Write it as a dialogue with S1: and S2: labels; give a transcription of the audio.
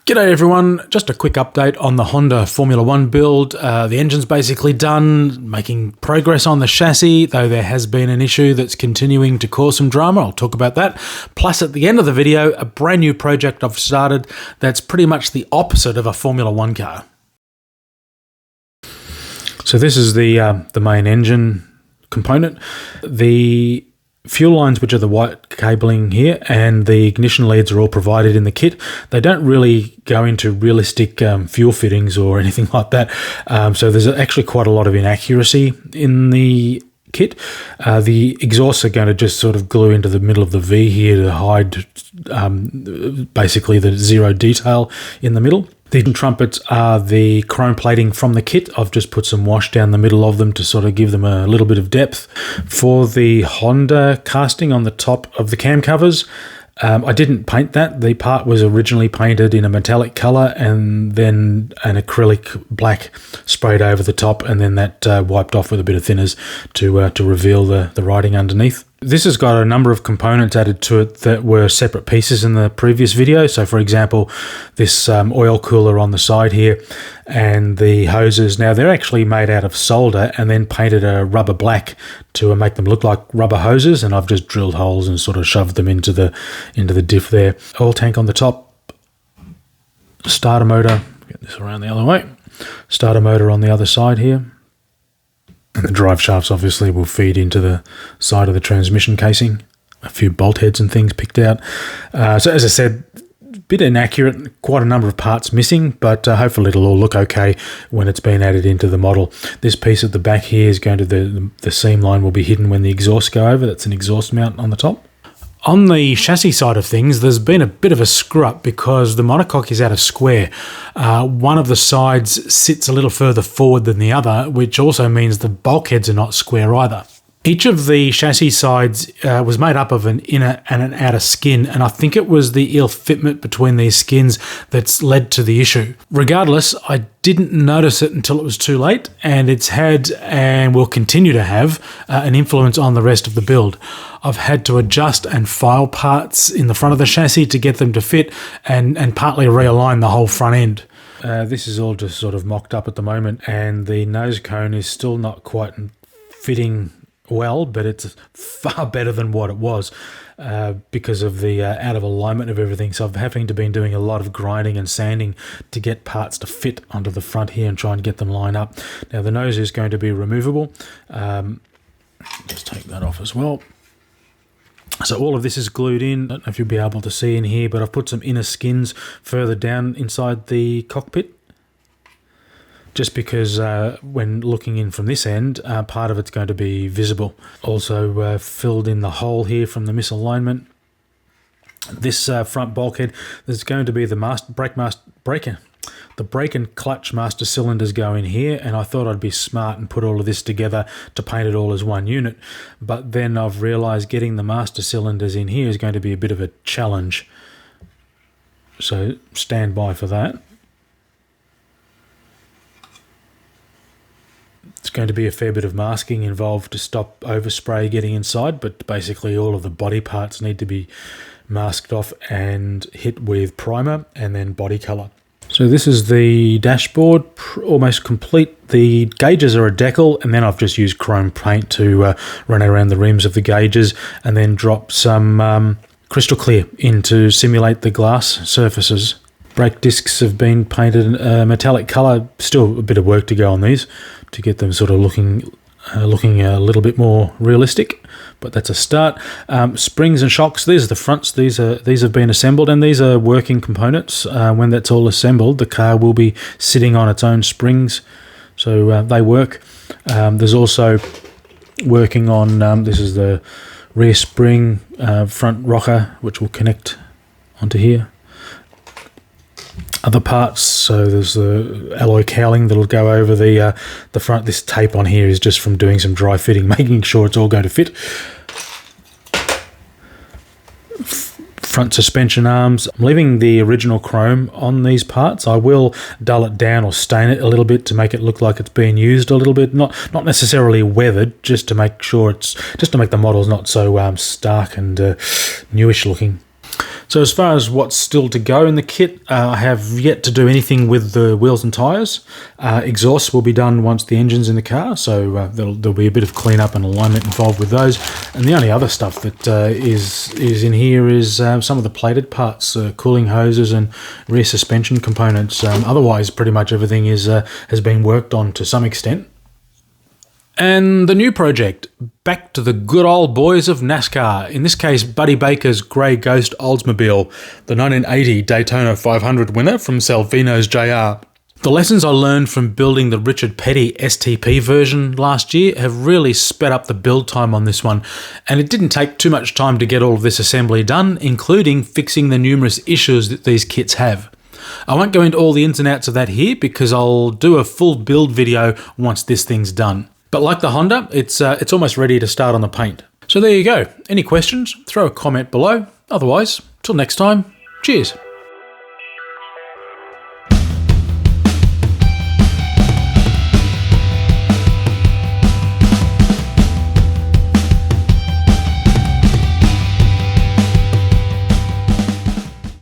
S1: G'day everyone, just a quick update on the Honda Formula One build. The engine's basically done, making progress on the chassis, though there has been an issue that's continuing to cause some drama. I'll talk about that. Plus at the end of the video, a brand new project I've started that's pretty much the opposite of a Formula One car. So this is the main engine component. The fuel lines, which are the white cabling here, and the ignition leads are all provided in the kit. They don't really go into realistic fuel fittings or anything like that. So there's actually quite a lot of inaccuracy in the kit. The exhausts are going to just sort of glue into the middle of the V here to hide basically the zero detail in the middle. The trumpets are the chrome plating from the kit. I've just put some wash down the middle of them to sort of give them a little bit of depth. For the Honda casting on the top of the cam covers, I didn't paint that. The part was originally painted in a metallic colour and then an acrylic black sprayed over the top, and then that wiped off with a bit of thinners to reveal the writing underneath. This has got a number of components added to it that were separate pieces in the previous video. So for example, this oil cooler on the side here and the hoses. Now they're actually made out of solder and then painted a rubber black to make them look like rubber hoses, and I've just drilled holes and sort of shoved them into the diff there. Oil tank on the top, starter motor, get this around the other way, starter motor on the other side here. And the drive shafts obviously will feed into the side of the transmission casing. A few bolt heads and things picked out. So as I said, a bit inaccurate, quite a number of parts missing, but hopefully it'll all look okay when it's been added into the model. This piece at the back here is going to, the seam line will be hidden when the exhausts go over. That's an exhaust mount on the top. On the chassis side of things, there's been a bit of a screw-up because the monocoque is out of square. One of the sides sits a little further forward than the other, which also means the bulkheads are not square either. Each of the chassis sides was made up of an inner and an outer skin, and I think it was the ill fitment between these skins that's led to the issue. Regardless, I didn't notice it until it was too late, and it's had and will continue to have an influence on the rest of the build. I've had to adjust and file parts in the front of the chassis to get them to fit and partly realign the whole front end. This is all just sort of mocked up at the moment, and the nose cone is still not quite fitting well, but it's far better than what it was because of the out of alignment of everything. So I've having to been doing a lot of grinding and sanding to get parts to fit onto the front here and try and get them lined up. Now the nose is going to be removable. Just take that off as well. So all of this is glued in. I don't know if you'll be able to see in here, but I've put some inner skins further down inside the cockpit, just because when looking in from this end, part of it's going to be visible. Also filled in the hole here from the misalignment. This front bulkhead, there's going to be the brake and clutch master cylinders go in here, and I thought I'd be smart and put all of this together to paint it all as one unit. But then I've realised getting the master cylinders in here is going to be a bit of a challenge. So stand by for that. It's going to be a fair bit of masking involved to stop overspray getting inside, but basically all of the body parts need to be masked off and hit with primer and then body colour. So this is the dashboard, almost complete. The gauges are a decal, and then I've just used chrome paint to run around the rims of the gauges and then drop some crystal clear in to simulate the glass surfaces. Brake discs have been painted metallic colour. Still a bit of work to go on these to get them sort of looking a little bit more realistic, but that's a start. Springs and shocks, these are the fronts. These have been assembled, and these are working components. When that's all assembled, the car will be sitting on its own springs, so they work. There's also working on this is the rear spring front rocker, which will connect onto here. Other parts, so there's the alloy cowling that'll go over the front. This tape on here is just from doing some dry fitting, making sure it's all going to fit. Front suspension arms. I'm leaving the original chrome on these parts. I will dull it down or stain it a little bit to make it look like it's being used a little bit. Not necessarily weathered, just to make sure the model's not so stark and newish looking. So as far as what's still to go in the kit, I have yet to do anything with the wheels and tyres. Exhausts will be done once the engine's in the car, so there'll be a bit of cleanup and alignment involved with those. And the only other stuff that is in here is some of the plated parts, cooling hoses and rear suspension components. Otherwise, pretty much everything has been worked on to some extent. And the new project, back to the good old boys of NASCAR, in this case Buddy Baker's Grey Ghost Oldsmobile, the 1980 Daytona 500 winner from Salvino's JR. The lessons I learned from building the Richard Petty STP version last year have really sped up the build time on this one, and it didn't take too much time to get all of this assembly done, including fixing the numerous issues that these kits have. I won't go into all the ins and outs of that here because I'll do a full build video once this thing's done. But like the Honda, it's almost ready to start on the paint. So there you go. Any questions? Throw a comment below. Otherwise, till next time, cheers.